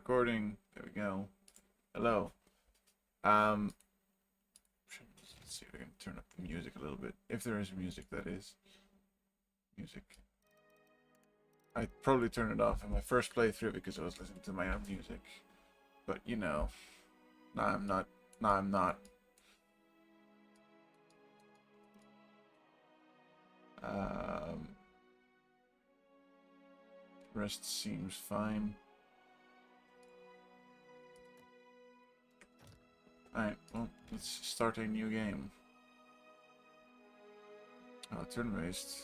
recording. There we go. Hello. Um, let's see if I can turn up the music a little bit. If there is music, that is. Music. I'd probably turn it off in my first playthrough because I was listening to my own music. But, you know. No, I'm not. No, I'm not. Rest seems fine. Alright, well, let's start a new game. Oh, turn-based.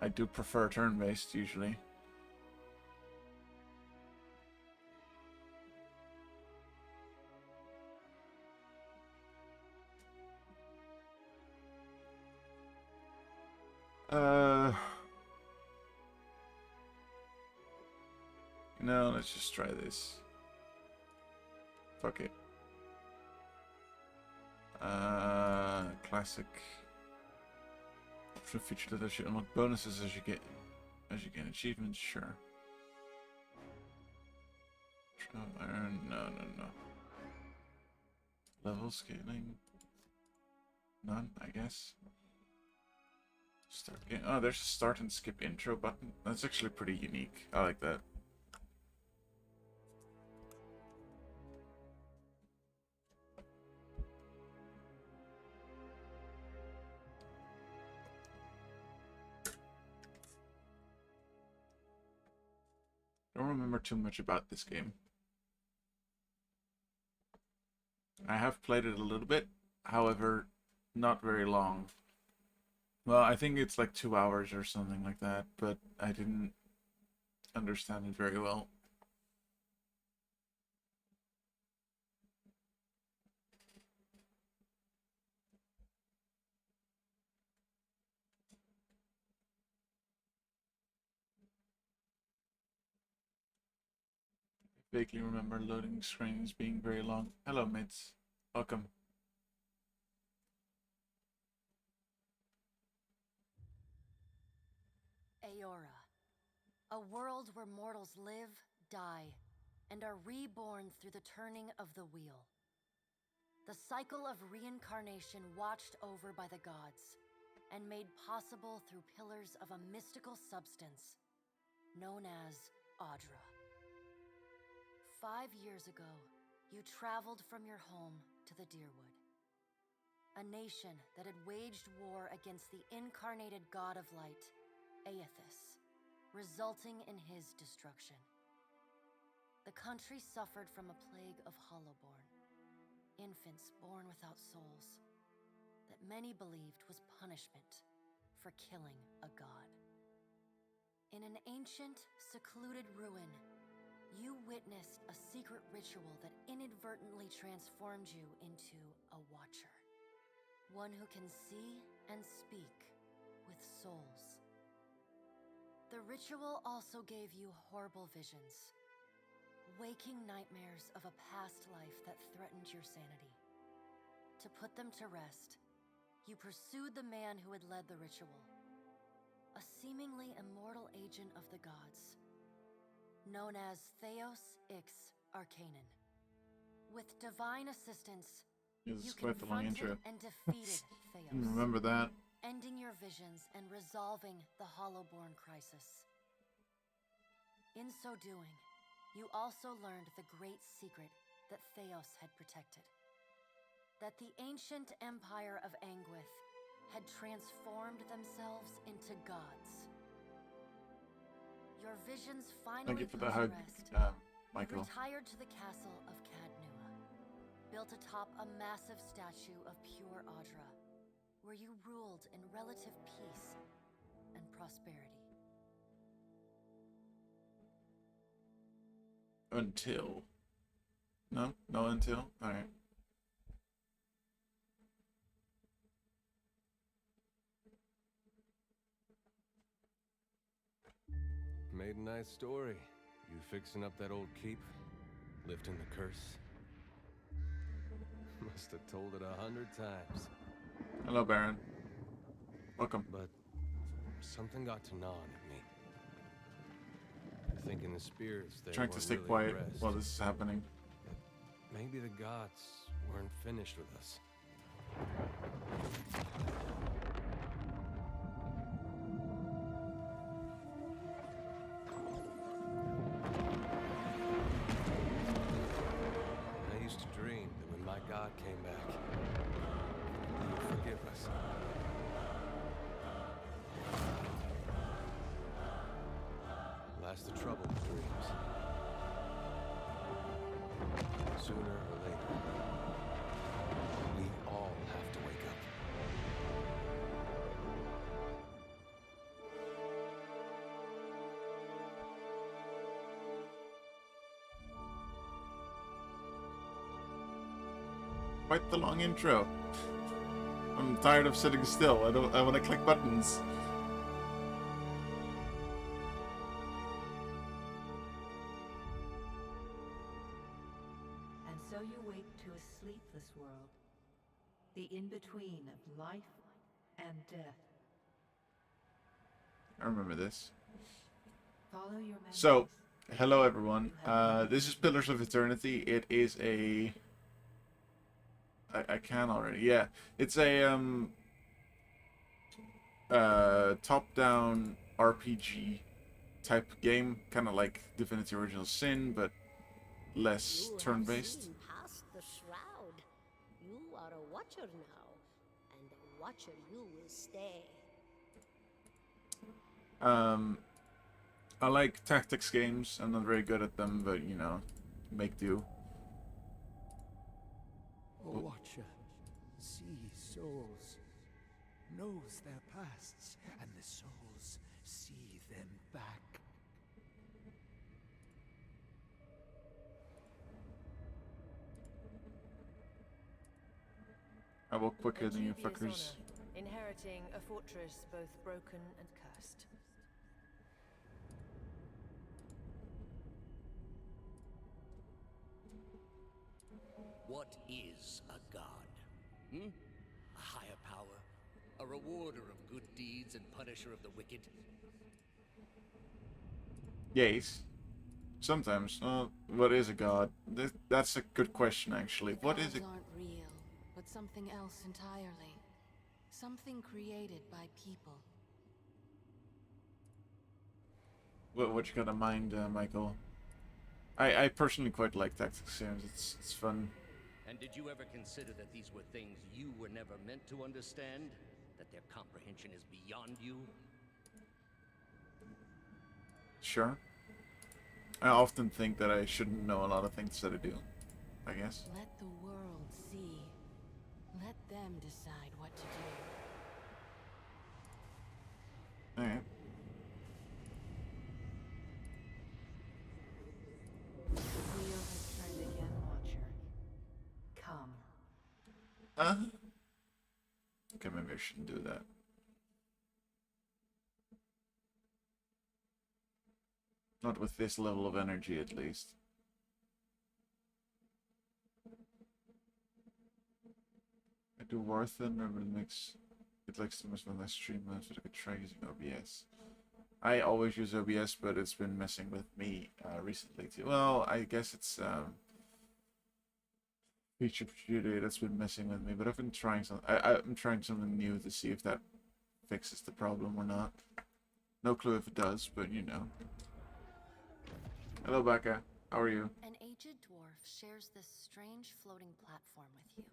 I do prefer turn-based, usually. No, let's just try this. Fuck it. Classic. Optional feature that should unlock bonuses as you gain achievements. Sure. Iron. No. Level scaling. None, I guess. Start game. Oh, there's a start and skip intro button. That's actually pretty unique. I like that. Don't remember too much about this game. I have played it a little bit, however, not very long. Well, I think it's like 2 hours or something like that, but I didn't understand it very well. Vaguely remember loading screens being very long. Hello, mates. Welcome. Eora, a world where mortals live, die, and are reborn through the turning of the wheel. The cycle of reincarnation watched over by the gods, and made possible through pillars of a mystical substance known as Audra. 5 years ago, you traveled from your home to the Dyrwood, a nation that had waged war against the incarnated god of light, Aethys, resulting in his destruction. The country suffered from a plague of Hollowborn, infants born without souls, that many believed was punishment for killing a god. In an ancient, secluded ruin, you witnessed a secret ritual that inadvertently transformed you into a Watcher. One who can see and speak with souls. The ritual also gave you horrible visions, waking nightmares of a past life that threatened your sanity. To put them to rest, you pursued the man who had led the ritual, a seemingly immortal agent of the gods, known as Theos Ix Arcanon. With divine assistance, This you is quite the long intro. confronted and defeated Theos, Remember that. ending your visions and resolving the Hollowborn crisis. In so doing, you also learned the great secret that Theos had protected. That the ancient empire of Anguith had transformed themselves into gods. Your visions Thank finally you for the put hug, to rest. Michael. Retired to the castle of Cadnua, built atop a massive statue of pure Audra, where you ruled in relative peace and prosperity. Until. No? No until? Alright. Made a nice story. You fixing up that old keep? Lifting the curse? Must have told it 100 times. Hello, Baron. Welcome. But something got to gnawing at me. thinking the spirits there Trying to weren't stay really quiet at rest. while this is happening. Maybe the gods weren't finished with us. I used to dream that when my god came back, he would forgive us. Last the trouble with dreams. Sooner or later, we all have to wake up. Quite the long intro. I'm tired of sitting still. I want to click buttons. And so you wake to a sleepless world, the in-between of life and death. I remember this. Follow your memories. So, hello everyone. This is Pillars of Eternity. It is a... I can already. Yeah, it's a top-down RPG type game, kind of like Divinity Original Sin, but less turn-based. You have seen past the shroud. You are a watcher now, and a watcher you will stay. I like tactics games. I'm not very good at them, but you know, make do. A watcher sees souls, knows their pasts, and the souls see them back. I walk quicker than you dubious fuckers. honor, inheriting a fortress both broken and cursed. What is a god? A higher power? A rewarder of good deeds and punisher of the wicked? Yes. Sometimes. What is a god? That's a good question, actually. What is Gods it? aren't real, but something else entirely. Something created by people. What you got in mind, Michael? I personally quite like tactics games. It's fun. And did you ever consider that these were things you were never meant to understand? That their comprehension is beyond you? Sure. I often think that I shouldn't know a lot of things that I do. I guess. Let the world see. Let them decide what to do. Alright. The wheel has turned again, Watcher. Come. Okay, maybe I shouldn't do that. Not with this level of energy, at least. I do Warthen, remember the mix. It likes to mess with my stream so I could try using OBS. I always use OBS, but it's been messing with me recently too. Well, I guess it's Feature Today that's been messing with me, but I've been trying I'm trying something new to see if that fixes the problem or not. No clue if it does, but you know. Hello, Becca. How are you? An aged dwarf shares this strange floating platform with you.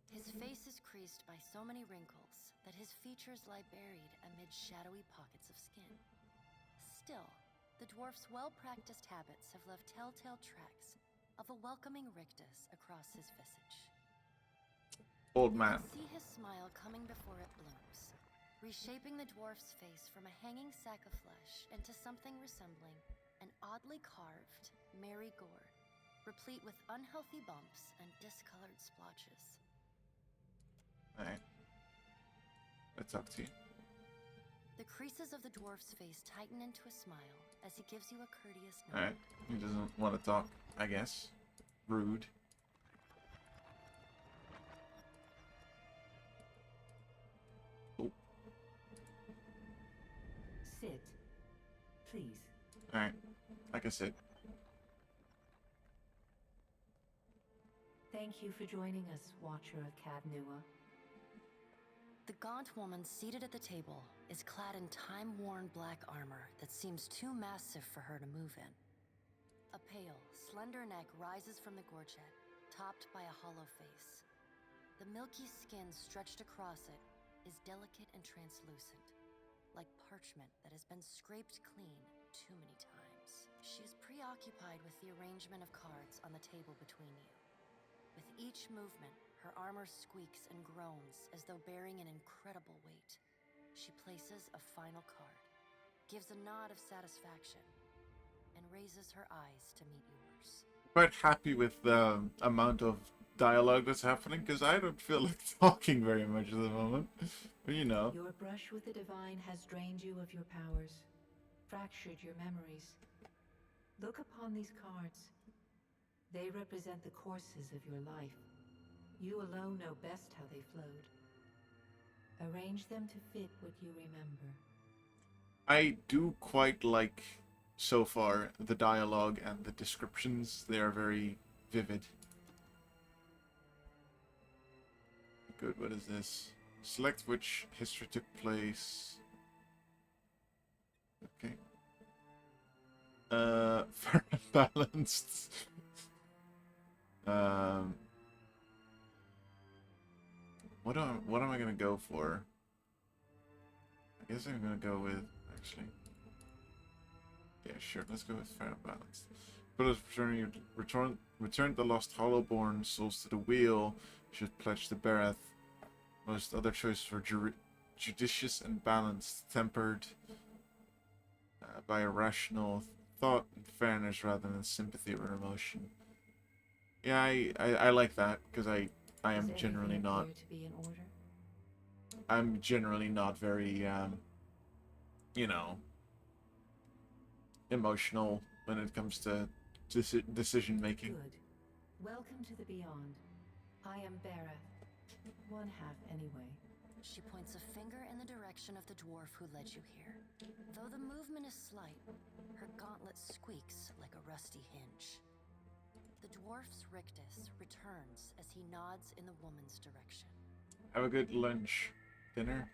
His face is creased by so many wrinkles that his features lie buried amid shadowy pockets of skin. Still, the dwarf's well-practiced habits have left telltale tracks of a welcoming rictus across his visage. Old You man. can see his smile coming before it blooms, reshaping the dwarf's face from a hanging sack of flesh into something resembling an oddly carved Mary Gore, replete with unhealthy bumps and discolored splotches. Alright. Let's talk to you. The creases of the dwarf's face tighten into a smile as he gives you a courteous nod. Alright. He doesn't want to talk, I guess. Rude. Oh, Sit. Please. alright. like I said, Thank you for joining us, Watcher of Cadnua. The gaunt woman seated at the table is clad in time-worn black armor that seems too massive for her to move in. A pale, slender neck rises from the gorget, topped by a hollow face. The milky skin stretched across it is delicate and translucent, like parchment that has been scraped clean too many times. She is preoccupied with the arrangement of cards on the table between you. With each movement, her armor squeaks and groans as though bearing an incredible weight. She places a final card, gives a nod of satisfaction, and raises her eyes to meet yours. quite happy with the amount of dialogue that's happening because I don't feel like talking very much at the moment. But you know, Your brush with the divine has drained you of your powers, fractured your memories. Look upon these cards. They represent the courses of your life. You alone know best how they flowed. Arrange them to fit what you remember. I do quite like so far the dialogue and the descriptions. They are very vivid. Good, what is this? Select which history took place. Okay. Fair and balanced. What am I gonna go for? I guess I'm gonna go with actually. Yeah, sure. Let's go with fair and balanced. But as return the lost Hollowborn souls to the wheel. Should pledge to Bereth. Most other choices were judicious and balanced, tempered by a rational thought and fairness rather than sympathy or emotion. Yeah, I like that because I am Does generally everything not. appear to be in order? I'm generally not very you know, emotional when it comes to decision making. Good. Welcome to the Beyond. I am Bereth. One half, anyway. She points a finger in the direction of the dwarf who led you here. Though the movement is slight, her gauntlet squeaks like a rusty hinge. The dwarf's rictus returns as he nods in the woman's direction. Have a good lunch, dinner.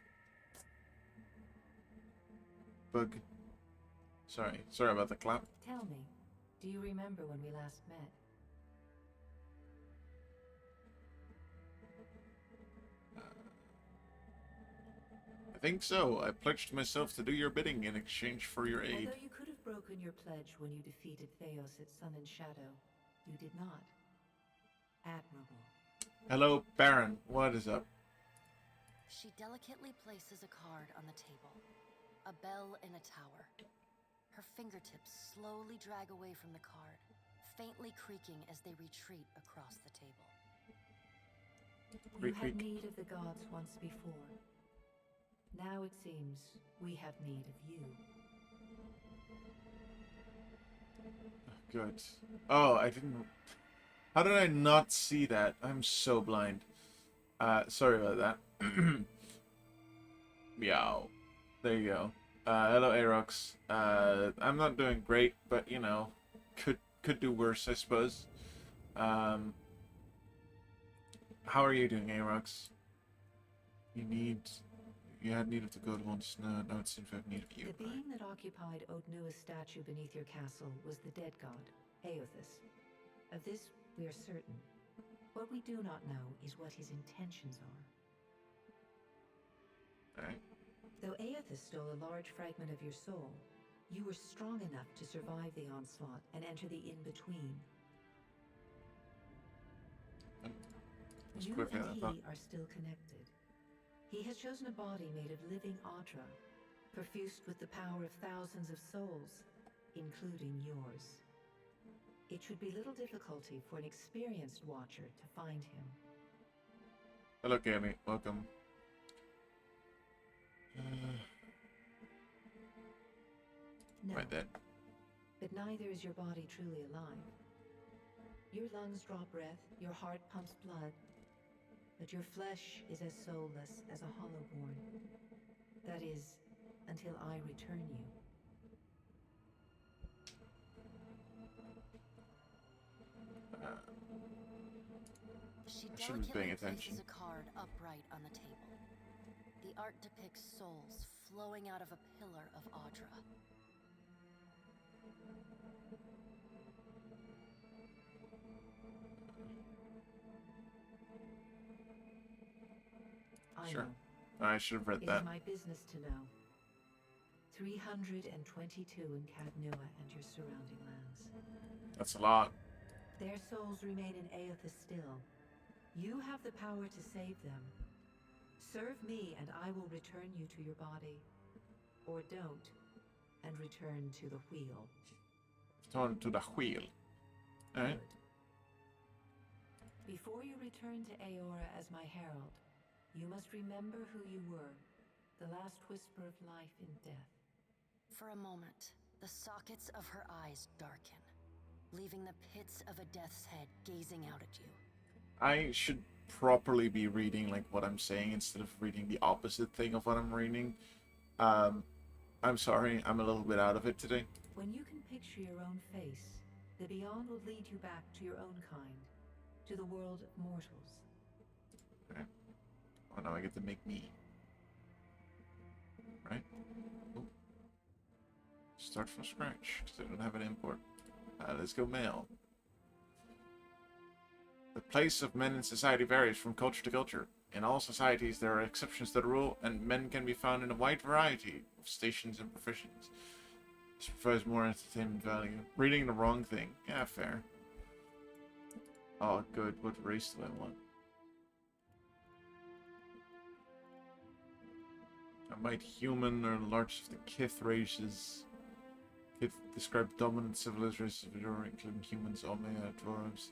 Bug. Sorry about the clap. Tell me, do you remember when we last met? I think so. I pledged myself to do your bidding in exchange for your aid. Although you could have broken your pledge when you defeated Theos at Sun and Shadow, you did not. Admirable. Hello, Baron. What is up? She delicately places a card on the table. A bell in a tower. Her fingertips slowly drag away from the card, faintly creaking as they retreat across the table. You had need of the gods once before. Now it seems we have need of you. Good. Oh, I didn't... How did I not see that? I'm so blind. Sorry about that. Meow. There you go. Hello, Aerox. I'm not doing great, but, you know, could do worse, I suppose. How are you doing, Aerox? You had need of the good ones. No, it seems we have need of you. The being that occupied Odnua's statue beneath your castle was the dead god, Aothus. Of this, we are certain. What we do not know is what his intentions are. Alright. Though Aothus stole a large fragment of your soul, you were strong enough to survive the onslaught and enter the in-between. That's You quicker and than I he thought. are still connected. He has chosen a body made of living Atra, perfused with the power of thousands of souls, including yours. It should be little difficulty for an experienced watcher to find him. Hello, Cammy. Welcome. No, Right then. but neither is your body truly alive. Your lungs draw breath, your heart pumps blood, but your flesh is as soulless as a hollowborn. That is, until I return you. She I should be paying delicately attention. places a card upright on the table. The art depicts souls flowing out of a pillar of Audra. I Sure. know. I should have read It that. is my business to know. 322 in Cadnua and your surrounding lands. That's a lot. Their souls remain in Aethys still. You have the power to save them. Serve me and I will return you to your body. Or don't, and return to the wheel. Turn to the wheel. Alright. Good. Before you return to Aora as my herald, you must remember who you were. The last whisper of life in death. For a moment, the sockets of her eyes darken, leaving the pits of a death's head gazing out at you. I should properly be reading like what I'm saying instead of reading the opposite thing of what I'm reading. I'm sorry, I'm a little bit out of it today. When you can picture your own face, the beyond will lead you back to your own kind, to the world of mortals. Okay. Oh, now I get to make me. Right? Oh. Start from scratch, because I don't have an import. Let's go mail. The place of men in society varies from culture to culture. In all societies, there are exceptions to the rule, and men can be found in a wide variety of stations and professions. This provides more entertainment value. Reading the wrong thing. Yeah, fair. Oh, good. What race do I want? A might human or largest of the Kith races. Kith describe dominant civilized races of Eudora, including humans, Omega, dwarves.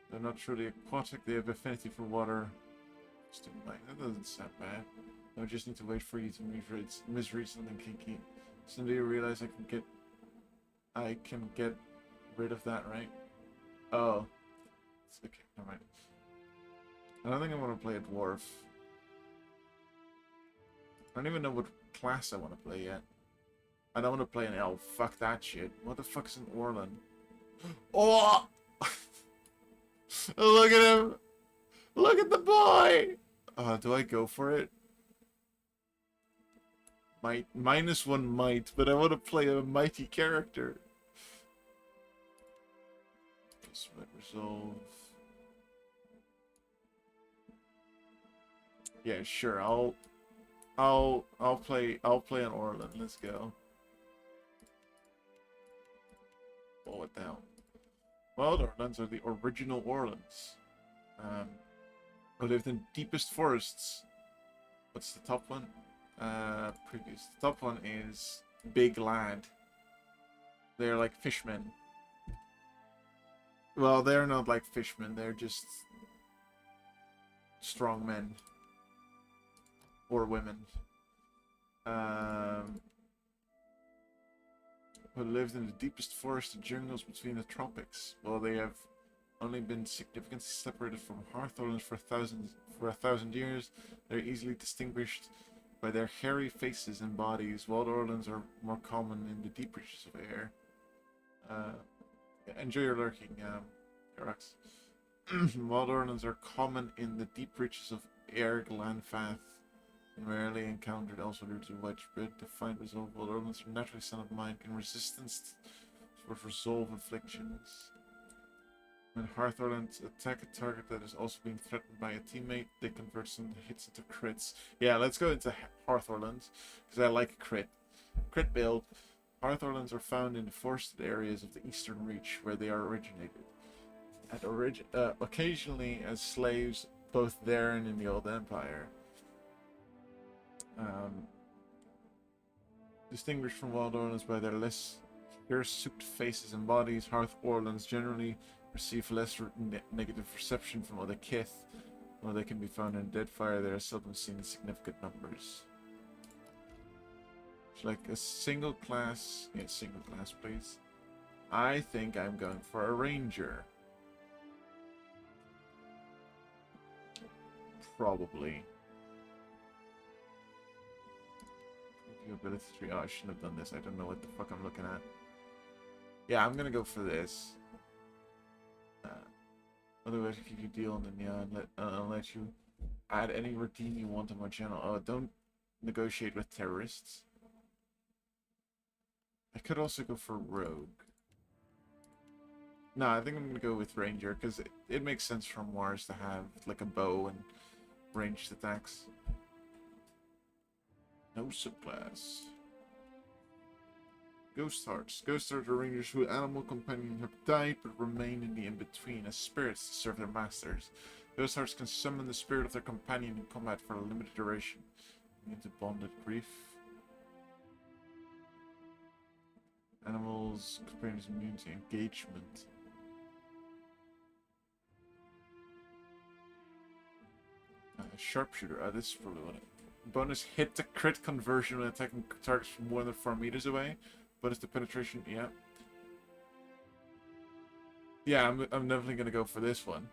They're not truly aquatic, they have affinity for water. That doesn't sound bad. I just need to wait for you to misread something kinky. Someday you realize I can get rid of that, right? Oh. It's okay, never mind. I don't think I want to play a dwarf. I don't even know what class I want to play yet. I don't want to play an elf. Fuck that shit. What the fuck is an Orlan? Oh! Look at him! Look at the boy! Do I go for it? Might -1 might, but I want to play a mighty character. Sweat resolve. Yeah, sure. I'll play an Orlan. Let's go. Oh, what the hell? Wild Orlans are the original Orlans. Who lived in deepest forests. What's the top one? Previous. The top one is Big Lad. They're like fishmen. Well, they're not like fishmen. They're just strong men. Or women. Who lived in the deepest forested jungles between the tropics. Well, they have only been significantly separated from Hearthorns for a thousand years. They're easily distinguished by their hairy faces and bodies. Wild Orlans are more common in the deep reaches of air. Enjoy your lurking, Arax. Wild Orlans are common in the deep reaches of air, Glanfath, and rarely encountered elsewhere due to widespread defined resolve. Wild Orlans are naturally sound of mind, can resistance towards resolve afflictions. When Hearthorlands attack a target that is also being threatened by a teammate, they convert some hits into crits. Yeah, let's go into Hearthorlands, because I like crit. Crit build. Hearthorlands are found in the forested areas of the Eastern Reach, where they are originated. Occasionally as slaves, both there and in the Old Empire. Distinguished from Wild Orlans by their less hirsute faces and bodies, Hearth Orlans generally receive less negative reception from other Kith. While they can be found in Deadfire, they are seldom seen in significant numbers. It's like a single class. Yeah, single class, please. I think I'm going for a Ranger. Probably. Ability tree. Oh, I shouldn't have done this. I don't know what the fuck I'm looking at. Yeah, I'm gonna go for this. Otherwise, I'll keep you deal, and then yeah, I'll let you add any redeem you want on my channel. Oh, don't negotiate with terrorists. I could also go for rogue. No, I think I'm gonna go with ranger because it makes sense from Wars to have like a bow and ranged attacks. No subclass. Ghost Hearts. Ghost Hearts are rangers whose animal companions have died but remain in the in-between as spirits to serve their masters. Ghost Hearts can summon the spirit of their companion in combat for a limited duration. Into bonded grief. Animals companions immune to engagement. Sharpshooter. This is probably one. Bonus hit to crit conversion when attacking targets from more than 4 meters away. Bonus to penetration. Yeah. Yeah, I'm definitely gonna go for this one.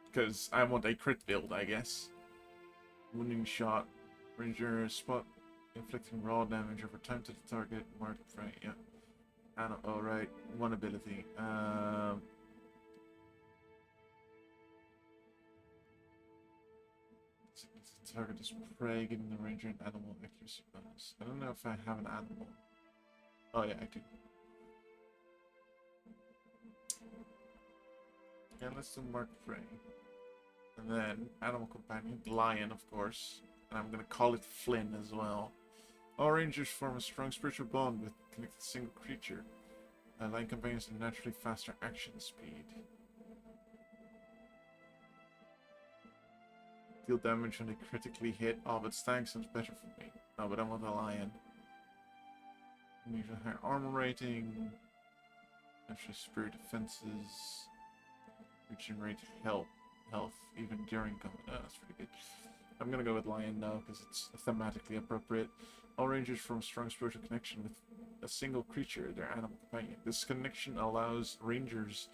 Because I want a crit build, I guess. Wounding shot. Ranger spot. Inflicting raw damage over time to the target. Mark right, yeah. And alright. One ability. Target is prey, giving the ranger an animal accuracy bonus. I don't know if I have an animal. Oh yeah, I do. Yeah, let's do mark prey. And then animal companion, lion of course. And I'm gonna call it Flynn as well. All rangers form a strong spiritual bond with connected single creature. Lion companions have naturally faster action speed. Deal damage when they critically hit. Oh, but Stag sounds better for me. No, but I want a lion. Need a higher armor rating. Extra spirit defenses. Regenerate health even during combat. Oh, that's pretty good. I'm gonna go with lion now because it's thematically appropriate. All rangers form a strong spiritual connection with a single creature, their animal companion. This connection allows rangers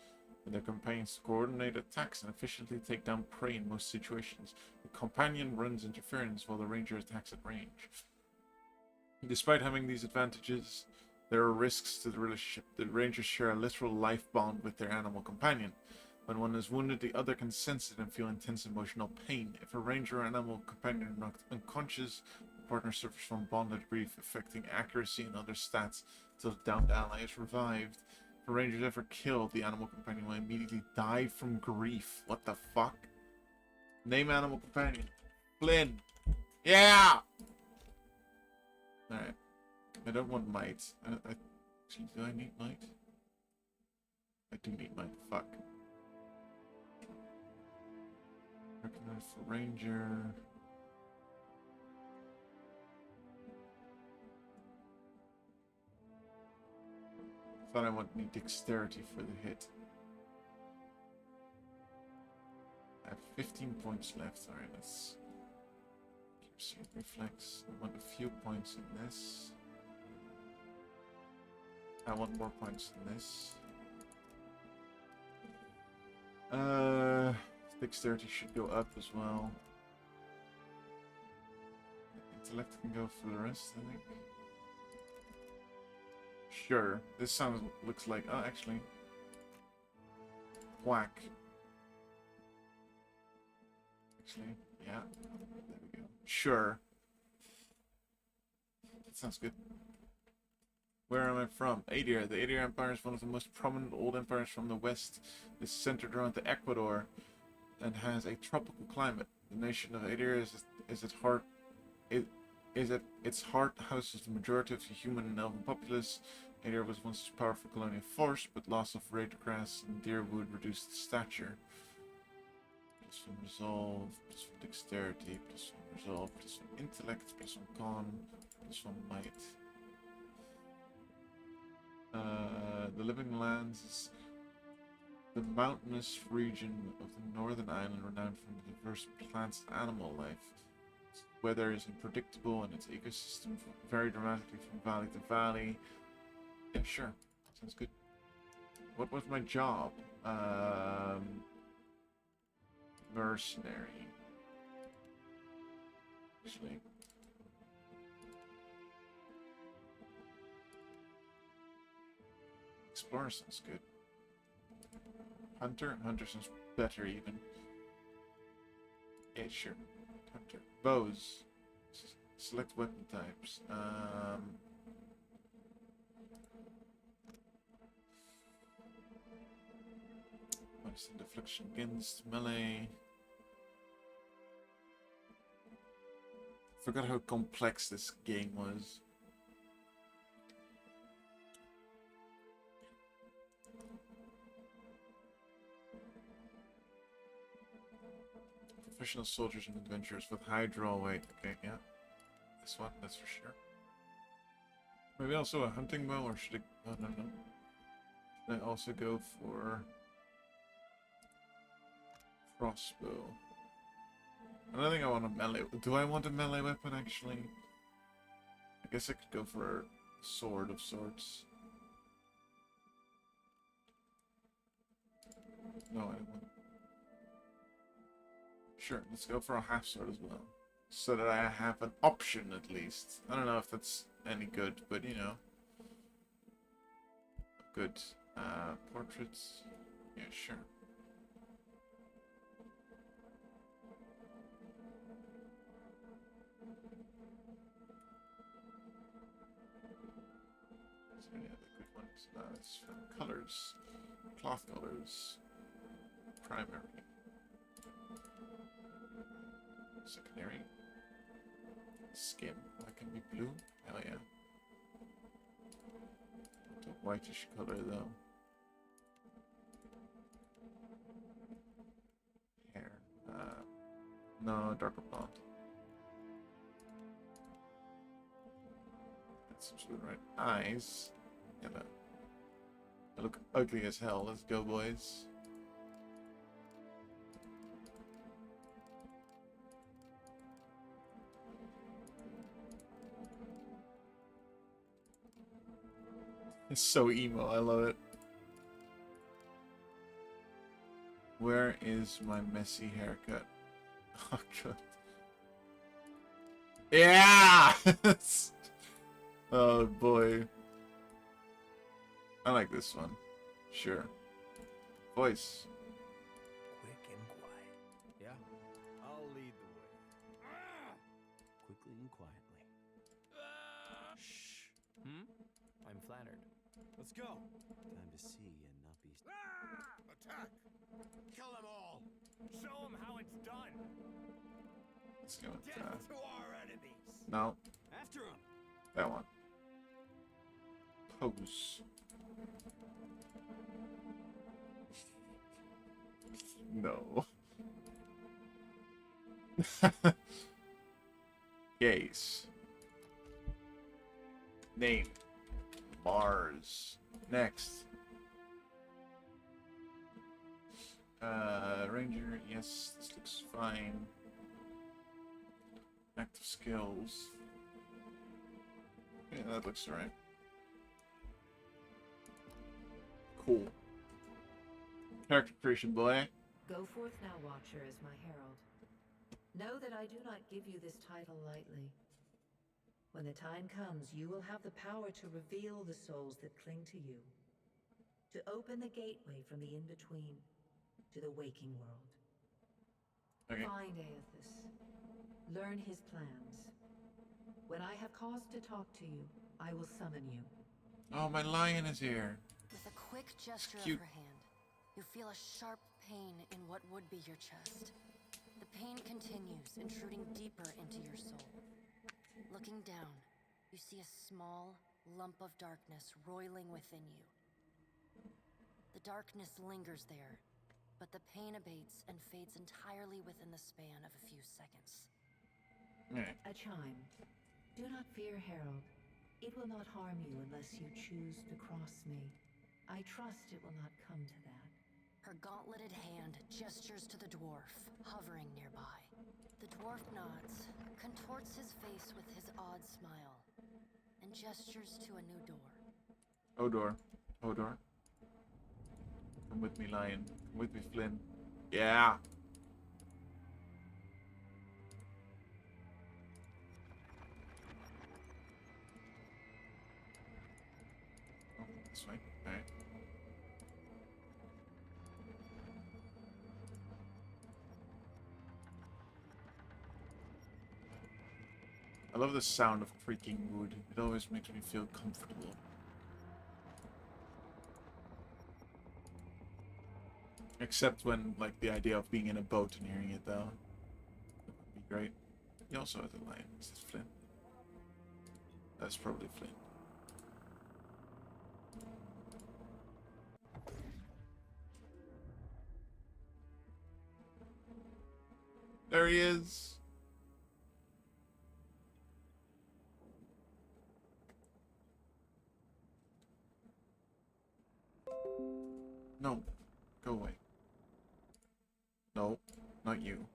and their companions to coordinate attacks and efficiently take down prey in most situations. The companion runs interference while the ranger attacks at range. Despite having these advantages, there are risks to the relationship. The rangers share a literal life bond with their animal companion. When one is wounded, the other can sense it and feel intense emotional pain. If a ranger or animal companion are knocked unconscious, the partner suffers from bonded grief, affecting accuracy and other stats until the downed ally is revived. If a ranger is ever killed, the animal companion will immediately die from grief. What the fuck? Name animal companion. Flynn. Yeah! Alright. I don't want might. Actually, do I need might? I do need might. Fuck. Recognize for ranger. Thought I would need dexterity for the hit. I have 15 points left. Alright, let's see reflex. I want a few points in this. I want more points in this. Dexterity should go up as well. Intellect can go for the rest, I think. Sure. This looks like... Oh, actually. Whack. Actually, yeah. There we go. Sure. That sounds good. Where am I from? Adir. The Adir Empire is one of the most prominent old empires from the west. It is centered around the Ecuador and has a tropical climate. The nation of Adir is at its heart houses the majority of the human and elven populace. Adir was once a powerful colonial force, but loss of raidcraft and deerwood reduced its stature. +1 resolve, +1 dexterity, +1 resolve, +1 intellect, +1 con, +1 might. The Living Lands is the mountainous region of the northern island renowned for the diverse plants and animal life. Its weather is unpredictable and its ecosystem vary dramatically from valley to valley. Yeah, sure. Sounds good. What was my job? Mercenary. Actually. Explorer sounds good. Hunter? Hunter sounds better even. Yeah, sure. Hunter. Bows. Select weapon types. What is the deflection against melee? Forgot how complex this game was. Professional soldiers and adventurers with high draw weight. Okay, yeah. This one, that's for sure. Maybe also a hunting bow, or should I... Oh, no. Should I also go for... crossbow? I don't think I want a melee... Do I want a melee weapon, actually? I guess I could go for a sword of sorts. No, I don't want... Sure, let's go for a half sword as well. So that I have an option, at least. I don't know if that's any good, but you know. Good. Portraits. Yeah, sure. Is there any other good ones? No, it's from colors. Cloth colors. Primary. Secondary. Skin. That can be blue. Hell yeah. The whitish color though. Hair. No, darker blonde. That's absolutely right. Eyes. Yellow. I look ugly as hell. Let's go, boys. It's so emo, I love it. Where is my messy haircut? Oh god. Yeah! Oh boy. I like this one. Sure. Voice. Quick and quiet. Yeah, I'll lead the way. Quickly and quietly. Shh. I'm flattered. Let's go. Time to see and not be... Attack! Kill them all! Show them how it's done! Let's go with Death to our enemies! no, After them! that one. Pose. No. Gaze. Name. Mars. Next. Ranger, yes, this looks fine. Active skills. Yeah, that looks alright. Cool. Character creation, boy. Go forth now, Watcher, as my herald. Know that I do not give you this title lightly. When the time comes, you will have the power to reveal the souls that cling to you. To open the gateway from the in-between to the waking world. Okay. Find Aethys. Learn his plans. When I have cause to talk to you, I will summon you. Oh, my lion is here. With a quick gesture of cute. her hand, you feel a sharp pain in what would be your chest. The pain continues, intruding deeper into your soul. Looking down, you see a small lump of darkness roiling within you. The darkness lingers there, but the pain abates and fades entirely within the span of a few seconds. Alright. A chime. Do not fear, Herald. It will not harm you unless you choose to cross me. I trust it will not come to that. Her gauntleted hand gestures to the dwarf, hovering nearby. The dwarf nods, contorts his face with his odd smile, and gestures to a new door. Odor. Odor. Come with me, lion. Come with me, Flynn. Yeah! Oh, this way. Alright. I love the sound of creaking wood. It always makes me feel comfortable. Except when, like, the idea of being in a boat and hearing it, though. That would be great. He also has a lion. Is this Flint? That's probably Flint. There he is. No. Go away. No, not you.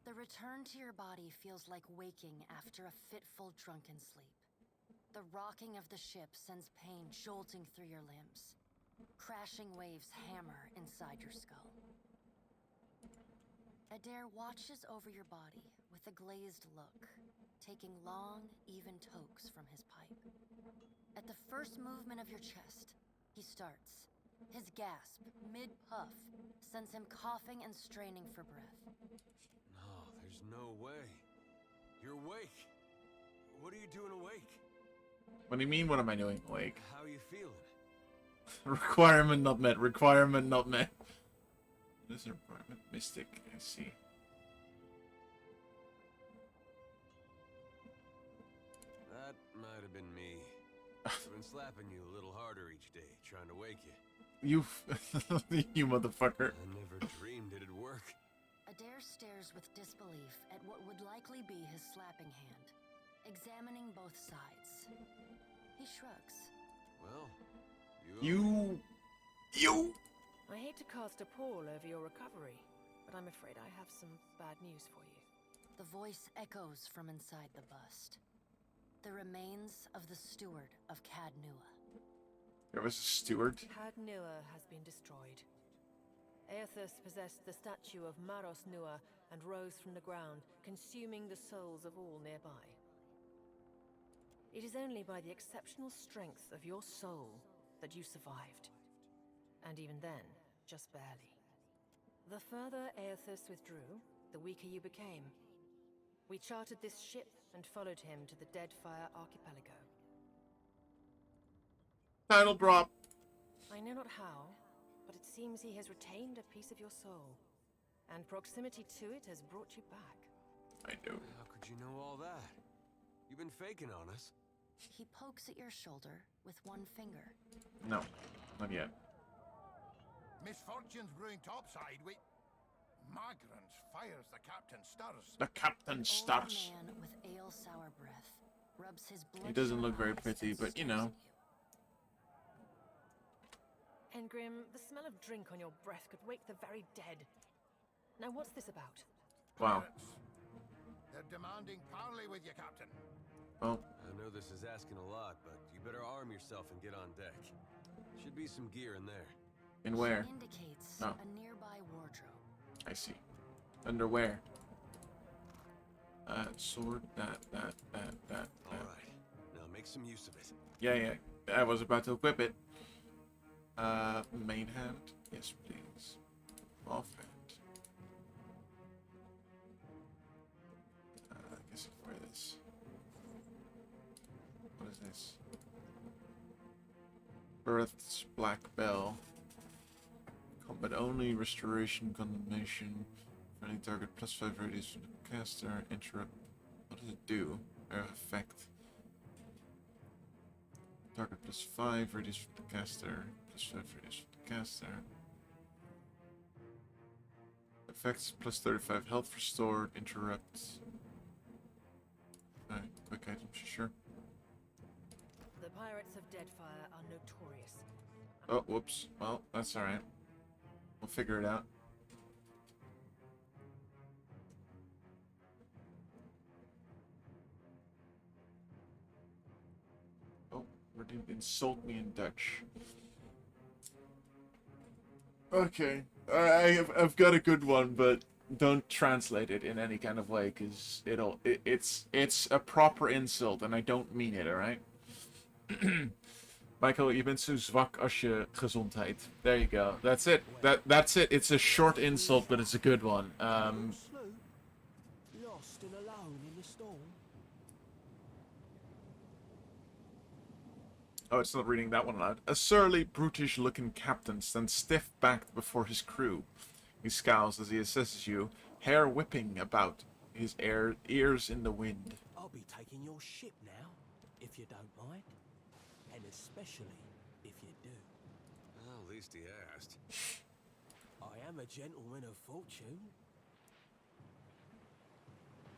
The return to your body feels like waking after a fitful drunken sleep. The rocking of the ship sends pain jolting through your limbs. Crashing waves hammer inside your skull. Adair watches over your body with a glazed look, taking long, even tokes from his pipe. At the first movement of your chest, he starts. His gasp, mid-puff, sends him coughing and straining for breath. No, there's no way. You're awake. What are you doing awake? What do you mean, what am I doing awake? How are you feeling? Requirement not met. Requirement not met. This is a requirement. Mystic, I see. That might have been me. I've been slapping you a little harder each day, trying to wake you. You, you motherfucker. I never dreamed it'd work. Adair stares with disbelief at what would likely be his slapping hand, examining both sides. He shrugs. Well, You. I hate to cast a pall over your recovery, but I'm afraid I have some bad news for you. The voice echoes from inside the bust. The remains of the steward of Cad Nua. There was a steward. Cad Nua has been destroyed. Aethys possessed the statue of Maros Nua and rose from the ground, consuming the souls of all nearby. It is only by the exceptional strength of your soul that you survived. And even then, just barely. The further Aethys withdrew, the weaker you became. We chartered this ship and followed him to the Deadfire Archipelago. Title drop. I know not how, but it seems he has retained a piece of your soul. And proximity to it has brought you back. I know. How could you know all that? You've been faking on us. He pokes at your shoulder with one finger. No, not yet. Misfortunes brewing topside. Wait. Magrants fires, the captain stirs. The captain starts. Old man with ale sour breath rubs his blood. He doesn't look very pretty, but you know. Engrim, the smell of drink on your breath could wake the very dead. Now what's this about? Wow. Pirates. They're demanding parley with you, Captain. Well, I know this is asking a lot, but you better arm yourself and get on deck. Should be some gear in there. in where? Indicates Oh. a nearby wardrobe. I see. Underwear. Sword, that. Alright, now make some use of it. Yeah. I was about to equip it. Main hand. Yes, please. Off hand. I guess I wear this. What is this? Earth's Black Bell. Combat only, restoration, condemnation. Friendly target +5 radius from the caster. Interrupt. What does it do? Effect. Target +5 radius from the caster. +5 radius from the caster. Effects +35 health restored. Interrupt. Quick items, sure. The pirates of Deadfire are notorious. Oh, whoops. Well, that's alright. We'll figure it out. Oh, didn't insult me in Dutch. Okay. I've got a good one, but don't translate it in any kind of way, because it's a proper insult, and I don't mean it, alright? Michael, je bent zo zwak als je gezondheid. There you go. That's it. That's it. It's a short insult, but it's a good one. Lost and alone in the storm. Oh, it's not reading that one aloud. A surly, brutish-looking captain stands stiff-backed before his crew. He scowls as he assesses you, hair whipping about, his ears in the wind. I'll be taking your ship now, if you don't mind. And especially if you do. Well, at least he asked. I am a gentleman of fortune.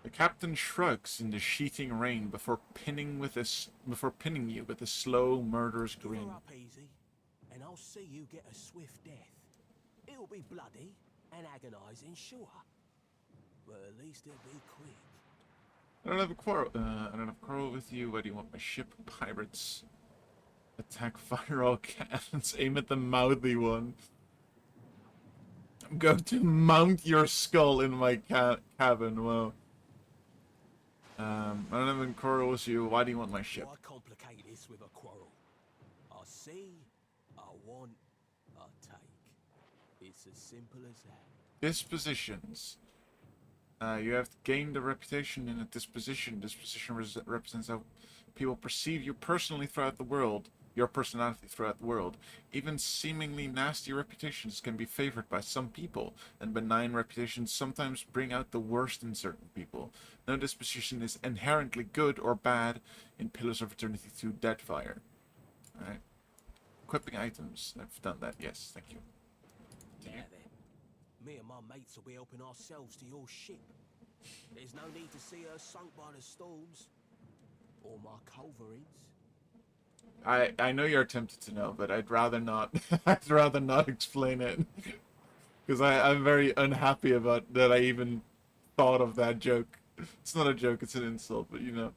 The captain shrugs in the sheeting rain before pinning you with a slow, murderous Give grin. her up easy, and I'll see you get a swift death. It'll be bloody and agonizing, sure. But at least it'll be quick. I don't have a quarrel. I don't have a quarrel with you. Why do you want my ship? Pirates. Attack, fire all cannons. Aim at the mouthy one. I'm going to mount your skull in my cabin. Well, I don't have a quarrel with you. Why do you want my ship? Why complicate this with a quarrel? I see, I want, I take. It's as simple as that. Dispositions. You have gained a reputation in a disposition. Disposition represents how people perceive you personally throughout the world. Your personality throughout the world. Even seemingly nasty reputations can be favored by some people, and benign reputations sometimes bring out the worst in certain people. No disposition is inherently good or bad in Pillars of Eternity 2 Deadfire. Alright. Equipping items. I've done that, yes, thank you. Now then, me and my mates will be helping ourselves to your ship. There's no need to see her sunk by the storms. Or my culverins. I know you're tempted to know, but I'd rather not. I'd rather not explain it, because I'm very unhappy about that I even thought of that joke. It's not a joke; it's an insult. But you know,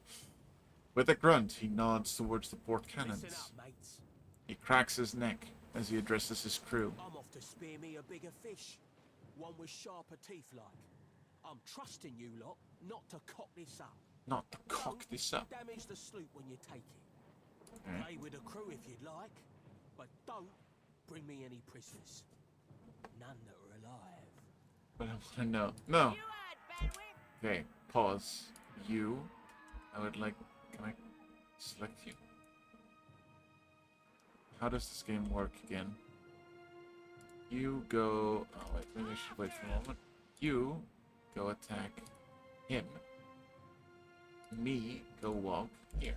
with a grunt, he nods towards the port cannons. Listen up, mates. He cracks his neck as he addresses his crew. I'm off to spear me a bigger fish. One with sharper teeth like. I'm trusting you lot not to cock this up. Not to cock this up. Damage the sloop when you take it. Right. Play with the crew if you'd like, but don't bring me any prisoners. None that are alive. But I want to know. No. Okay. Pause. You. I would like. Can I select you? How does this game work again? You go. Oh wait. Maybe I should wait for a moment. You go attack him. Me go walk here.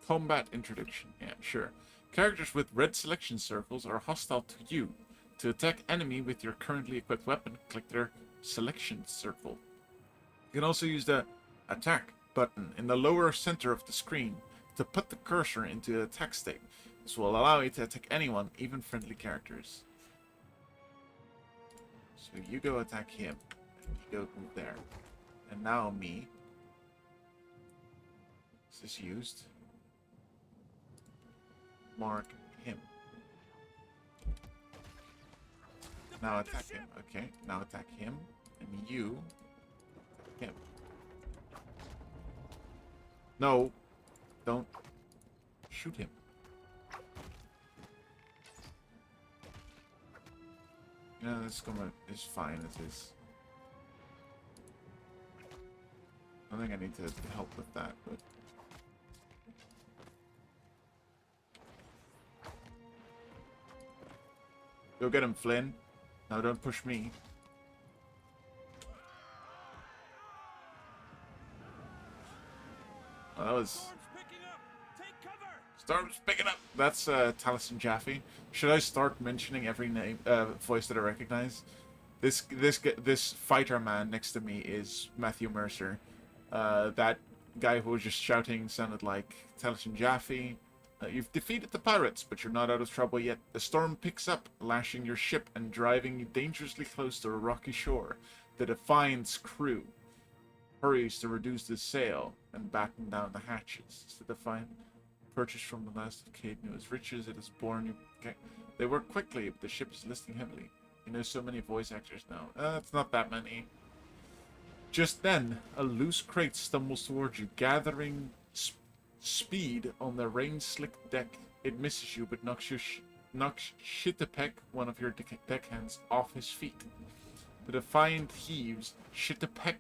Combat introduction. Yeah, sure. Characters with red selection circles are hostile to you. To attack enemy with your currently equipped weapon, click their selection circle. You can also use the attack button in the lower center of the screen to put the cursor into the attack state. This will allow you to attack anyone, even friendly characters. So you go attack him. And you go move there. And now me. Is this used? Mark him. Now attack him. Okay, now attack him. And you attack him. No. Don't shoot him. You know, this is fine as is. I think I need to help with that, but go get him, Flynn. Now don't push me. Oh, that was... Storm's picking up! That's Taliesin Jaffe. Should I start mentioning every name, voice that I recognize? This fighter man next to me is Matthew Mercer. That guy who was just shouting sounded like Taliesin Jaffe. You've defeated the pirates, but you're not out of trouble yet. The storm picks up, lashing your ship and driving you dangerously close to a rocky shore. The Defiant's crew hurries to reduce the sail and batten down the hatches. The Defiant, purchased from the last of Caedna's riches, it is born. Okay. They work quickly, but the ship is listing heavily. You know so many voice actors now. It's not that many. Just then, a loose crate stumbles towards you, gathering speed on the rain-slicked deck. It misses you, but knocks Shitapek, one of your deckhands, off his feet. The Defiant heaves. Shitapek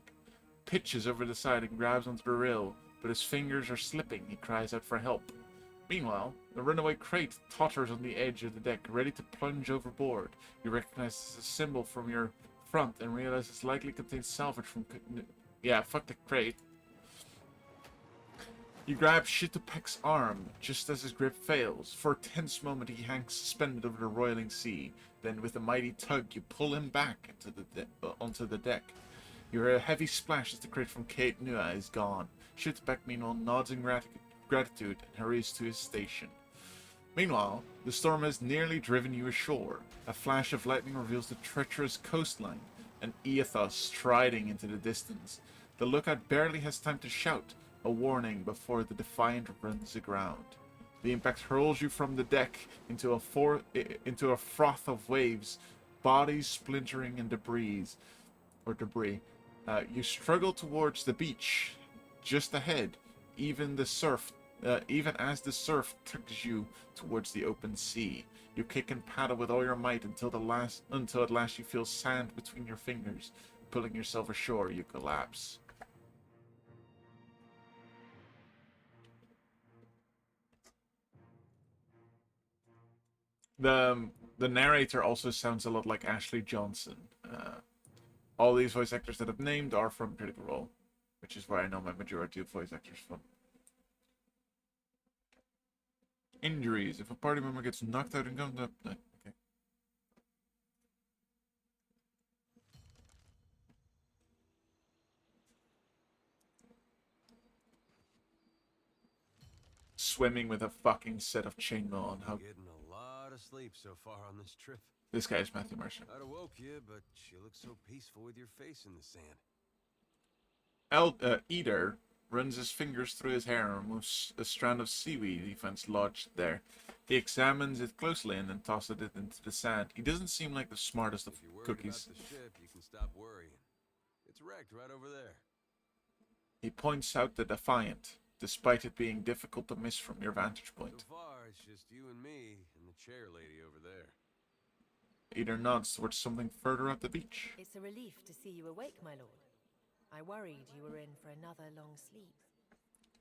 pitches over the side and grabs onto the rail, but his fingers are slipping. He cries out for help. Meanwhile, the runaway crate totters on the edge of the deck, ready to plunge overboard. You recognize a symbol from your front and realize it's likely contains salvage from... Yeah, fuck the crate. You grab Shitopek's arm, just as his grip fails. For a tense moment, he hangs suspended over the roiling sea. Then, with a mighty tug, you pull him back onto the deck. You hear a heavy splash as the crate from Cape Nua is gone. Shitopek, meanwhile, nods in gratitude and hurries to his station. Meanwhile, the storm has nearly driven you ashore. A flash of lightning reveals the treacherous coastline, and Eothas striding into the distance. The lookout barely has time to shout a warning before the Defiant runs aground. The impact hurls you from the deck into a froth of waves, bodies splintering in debris. You struggle towards the beach just ahead, even as the surf tugs you towards the open sea. You kick and paddle with all your might until at last you feel sand between your fingers. Pulling yourself ashore, you collapse. The narrator also sounds a lot like Ashley Johnson. All these voice actors that I've named are from Critical Role, which is where I know my majority of voice actors from. Injuries. If a party member gets knocked out and comes up... Okay. Swimming with a fucking set of chainmail on. How... Getting a lot of sleep so far on this trip. This guy is Matthew Mercer. I'd awoke you, but you look so peaceful with your face in the sand. Eder runs his fingers through his hair and removes a strand of seaweed he finds lodged there. He examines it closely and then tosses it into the sand. He doesn't seem like the smartest of If you're worried cookies. about the ship, you can stop worrying. It's wrecked right over there. He points out the Defiant, despite it being difficult to miss from your vantage point. So far, it's just you and me and the chair lady over there. Eder nods towards something further up the beach. It's a relief to see you awake, my lord. I worried you were in for another long sleep.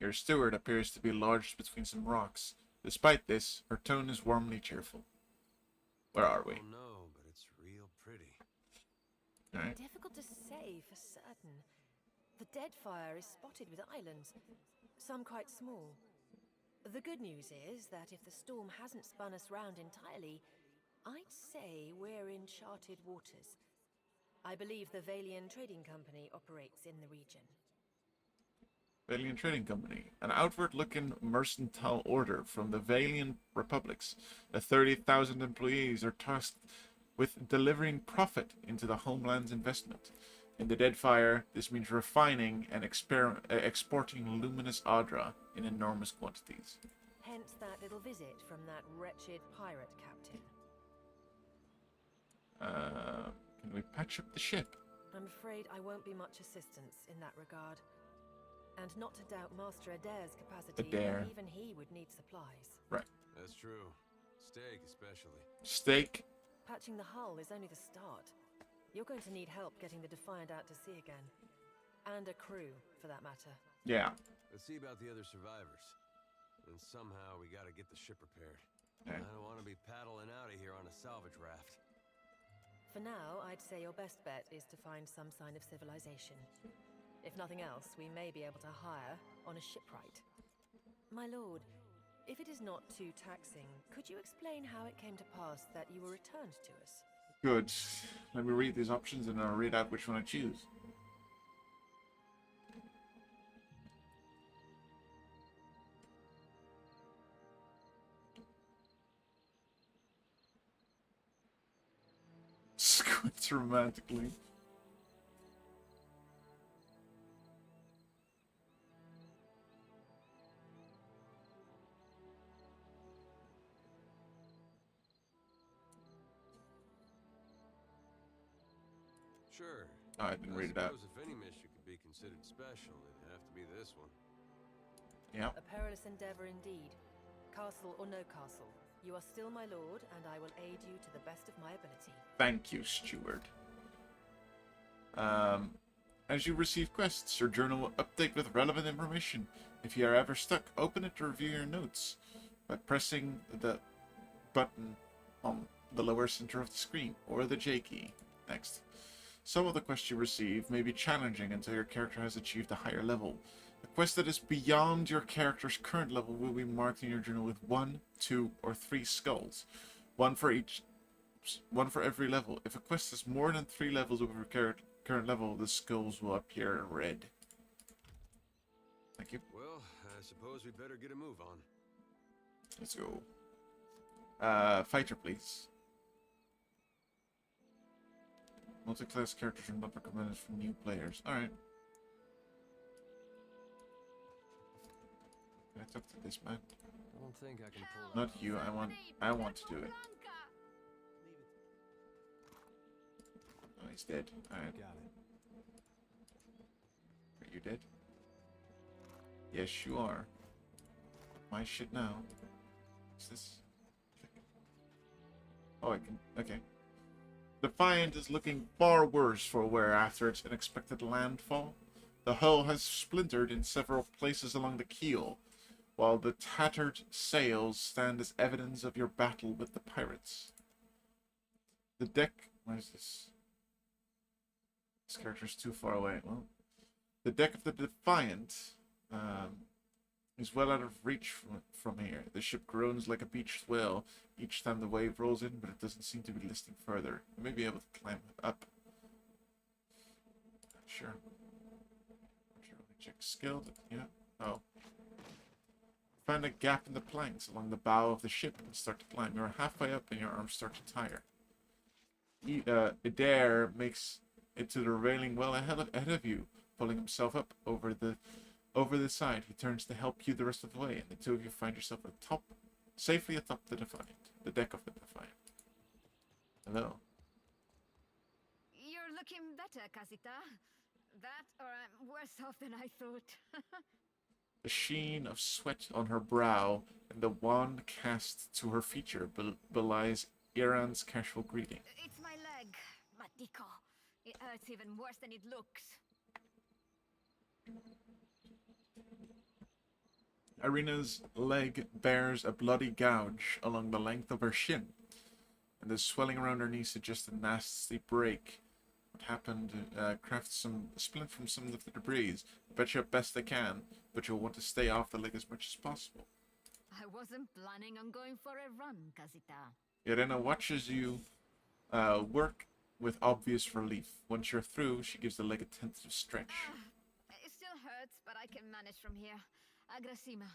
Your steward appears to be lodged between some rocks. Despite this, her tone is warmly cheerful. Where are we? Oh no, but it's real pretty. Alright. Difficult to say for certain. The Deadfire is spotted with islands, some quite small. The good news is that if the storm hasn't spun us round entirely, I'd say we're in charted waters. I believe the Valian Trading Company operates in the region. Valian Trading Company, an outward-looking mercantile order from the Valian Republics. The 30,000 employees are tasked with delivering profit into the homeland's investment. In the Deadfire, this means refining and exporting luminous Adra in enormous quantities. Hence that little visit from that wretched pirate captain. Can we patch up the ship? I'm afraid I won't be much assistance in that regard. And not to doubt Master Adair's capacity, Adair. but even he would need supplies. Right. That's true. Steak, especially. Steak. Patching the hull is only the start. You're going to need help getting the Defiant out to sea again. And a crew, for that matter. Yeah. Let's see about the other survivors. And somehow we gotta get the ship repaired. Okay. I don't want to be paddling out of here on a salvage raft. For now, I'd say your best bet is to find some sign of civilization. If nothing else, we may be able to hire on a shipwright. My lord, if it is not too taxing, could you explain how it came to pass that you were returned to us? Good. Let me read these options and I'll read out which one I choose. Squints romantically. Sure. Oh, I didn't read it out. If any mission could be considered special, it'd have to be this one. Yeah. A perilous endeavor indeed. Castle or no castle, you are still my lord, and I will aid you to the best of my ability. Thank you, steward. As you receive quests, your journal will update with relevant information. If you are ever stuck, open it to review your notes by pressing the button on the lower center of the screen, or the J key. Next. Some of the quests you receive may be challenging until your character has achieved a higher level. A quest that is beyond your character's current level will be marked in your journal with 1, 2, or 3 skulls. One for every level. If a quest has more than 3 levels over your current level, the skulls will appear in red. Thank you. Well, I suppose we better get a move on. Let's go. Fighter, please. Multi-class characters are not recommended for new players. Alright. Can I talk to this man? I don't think I can pull Not you, I want to do it. Oh, he's dead. Alright. Got it. Are you dead? Yes, you are. My shit now. What's this? Oh, I can... Okay. Defiant is looking far worse for wear after its unexpected landfall. The hull has splintered in several places along the keel, while the tattered sails stand as evidence of your battle with the pirates. The deck... Where is this? This character's too far away. Well, the deck of the Defiant is well out of reach from here. The ship groans like a beached whale each time the wave rolls in, but it doesn't seem to be listing further. You may be able to climb up. Sure. Check skill. Yeah. Oh. Find a gap in the planks along the bow of the ship and start to climb. You're halfway up and your arms start to tire. Adair makes it to the railing well ahead of you, pulling himself up over the side. He turns to help you the rest of the way, and the two of you find yourself safely atop the deck of the Defiant. Hello. You're looking better, Casita. That, or I'm worse off than I thought. The sheen of sweat on her brow and the wand cast to her feature belies Iran's casual greeting. It's my leg, Matiko. It hurts even worse than it looks. Irina's leg bears a bloody gouge along the length of her shin, and the swelling around her knee suggests a nasty break. What happened? Craft some splint from some of the debris. Bet you best I can, but you'll want to stay off the leg as much as possible. I wasn't planning on going for a run, Casita. Irina watches you work with obvious relief. Once you're through, she gives the leg a tentative stretch. It still hurts, but I can manage from here. Agrasima,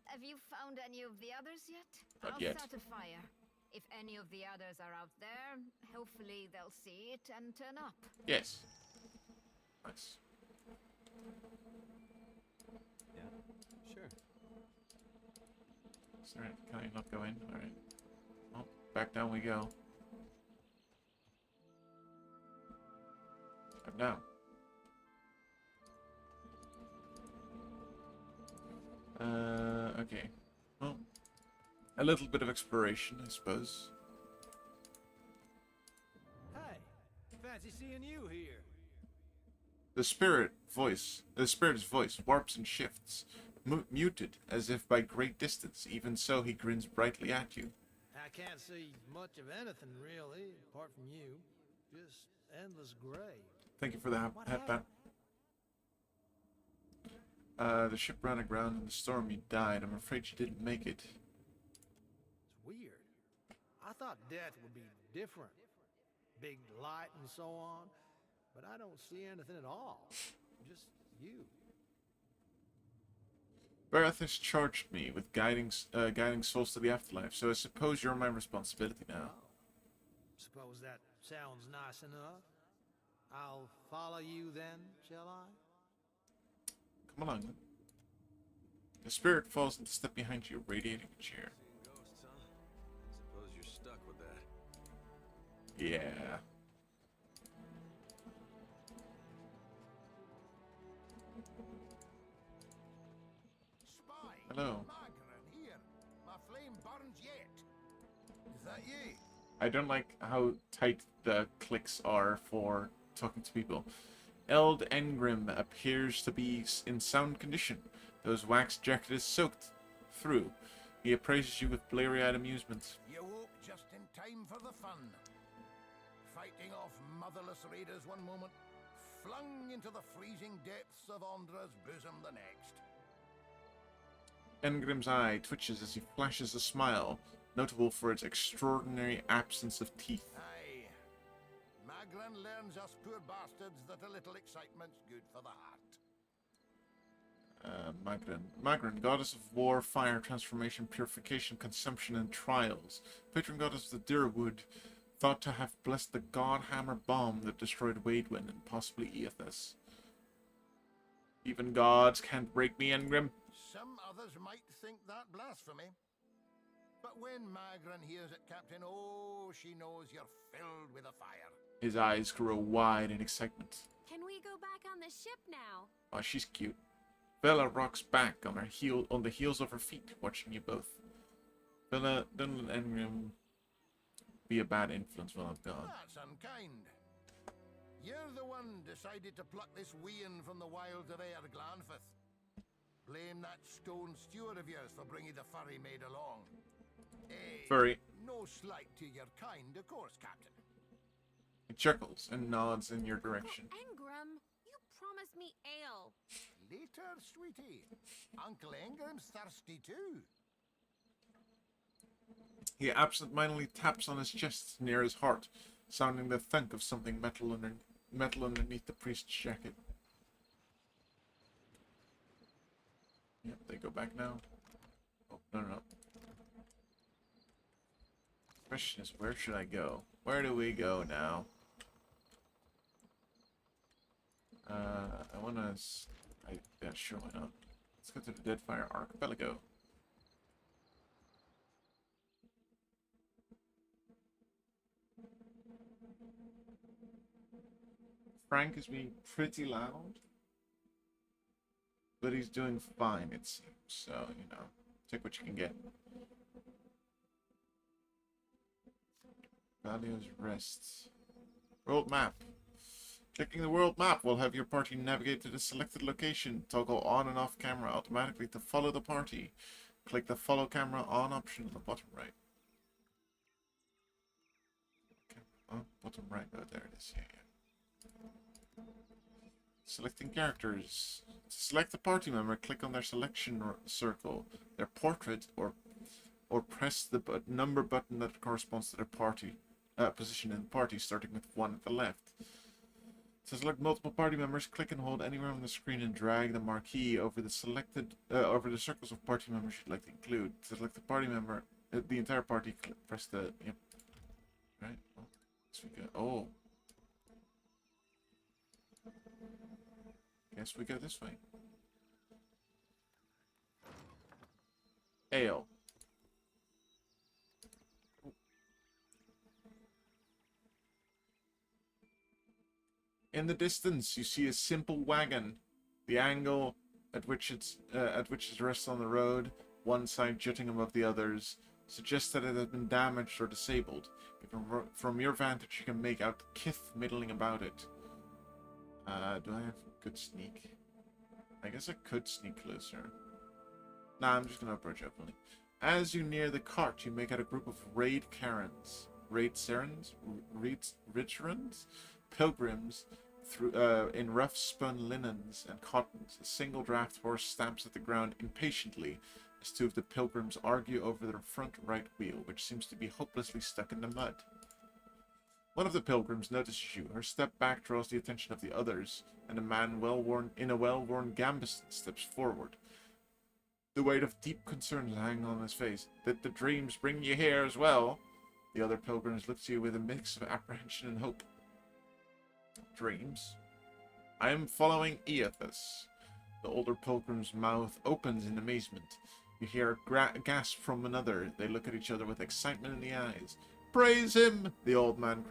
have you found any of the others yet? Not I'll yet. start a fire. If any of the others are out there, hopefully they'll see it and turn up. Yes. Nice. Yeah, sure. Sorry, can I not go in? Alright. Well, back down we go. I'm down. Okay. Well, a little bit of exploration, I suppose. Hey, fancy seeing you here. The spirit's voice warps and shifts, muted as if by great distance. Even so, he grins brightly at you. I can't see much of anything, really, apart from you. Just endless gray. Thank you for the headband. The ship ran aground in the storm. You died. I'm afraid you didn't make it. It's weird. I thought death would be different. Big light and so on. But I don't see anything at all. Just you. Bareth has charged me with guiding souls to the afterlife, so I suppose you're my responsibility now. Oh. Suppose that sounds nice enough. I'll follow you then, shall I? Come along, then. The spirit falls into step behind you, radiating a chair. Seeing ghosts, huh? Suppose you're stuck with that. Yeah. Spy! Hello. Magran, here! My flame burns yet! Is that ye? I don't like how tight the clicks are for talking to people. Eld Engrim appears to be in sound condition, though his wax jacket is soaked through. He appraises you with bleary-eyed amusement. You woke just in time for the fun. Fighting off motherless raiders one moment, flung into the freezing depths of Ondra's bosom the next. Engrim's eye twitches as he flashes a smile, notable for its extraordinary absence of teeth. Aye. Magran learns us poor bastards that a little excitement's good for the heart. Magran, goddess of war, fire, transformation, purification, consumption, and trials. Patron goddess of the Dirwood, thought to have blessed the Godhammer bomb that destroyed Waidwen and possibly Eothas. Even gods can't break me, Engrim. Some others might think that blasphemy. But when Magran hears it, Captain, oh, she knows you're filled with a fire. His eyes grow wide in excitement. Can we go back on the ship now? Oh, she's cute. Bella rocks back on the heels of her feet, watching you both. Bella, don't let Engrim be a bad influence while I'm gone. That's unkind. You're the one decided to pluck this wean from the wilds of Aer Glanfith. Blame that stone steward of yours for bringing the furry maid along. Furry. No slight to your kind, of course, Captain. He chuckles and nods in your direction. Engrim, you promised me ale. Later, sweetie. Uncle Engrim's thirsty too. He absent-mindedly taps on his chest near his heart, sounding the thunk of something metal underneath the priest's jacket. Yep, they go back now. Oh, no. Question is, where should I go? Where do we go now? I wanna... yeah, sure, why not? Let's go to the Deadfire Archipelago. Frank is being pretty loud, but he's doing fine, it seems. So, you know, take what you can get. Valio's Rest. World map. Clicking the world map will have your party navigate to the selected location. Toggle on and off camera automatically to follow the party. Click the follow camera on option on the bottom right. Okay. Oh, bottom right. Oh, there it is. Yeah. Selecting characters. To select a party member, click on their selection circle, their portrait, or press the number button that corresponds to their party position in the party, starting with 1 at the left. To select multiple party members, click and hold anywhere on the screen and drag the marquee over the circles of party members you'd like to include. To select the party member, the entire party, press the yep. Right. Oh, so we go. Oh. Guess we go this way. Ale. In the distance, you see a simple wagon. The angle at which it rests on the road, one side jutting above the others, suggests that it has been damaged or disabled. From your vantage, you can make out Kith middling about it. Do I have a good sneak? I guess I could sneak closer. Nah, I'm just gonna approach openly. As you near the cart, you make out a group of Raid Ridgerans? Pilgrims in rough spun linens and cottons. A single draft horse stamps at the ground impatiently as two of the pilgrims argue over their front right wheel, which seems to be hopelessly stuck in the mud. One of the pilgrims notices you. Her step back draws the attention of the others, and a man in a well-worn gambeston steps forward. The weight of deep concern hanging on his face. Did the dreams bring you here as well? The other pilgrims look to you with a mix of apprehension and hope. Dreams? I am following Eothas. The older pilgrim's mouth opens in amazement. You hear a gasp from another. They look at each other with excitement in the eyes. Praise him! The old man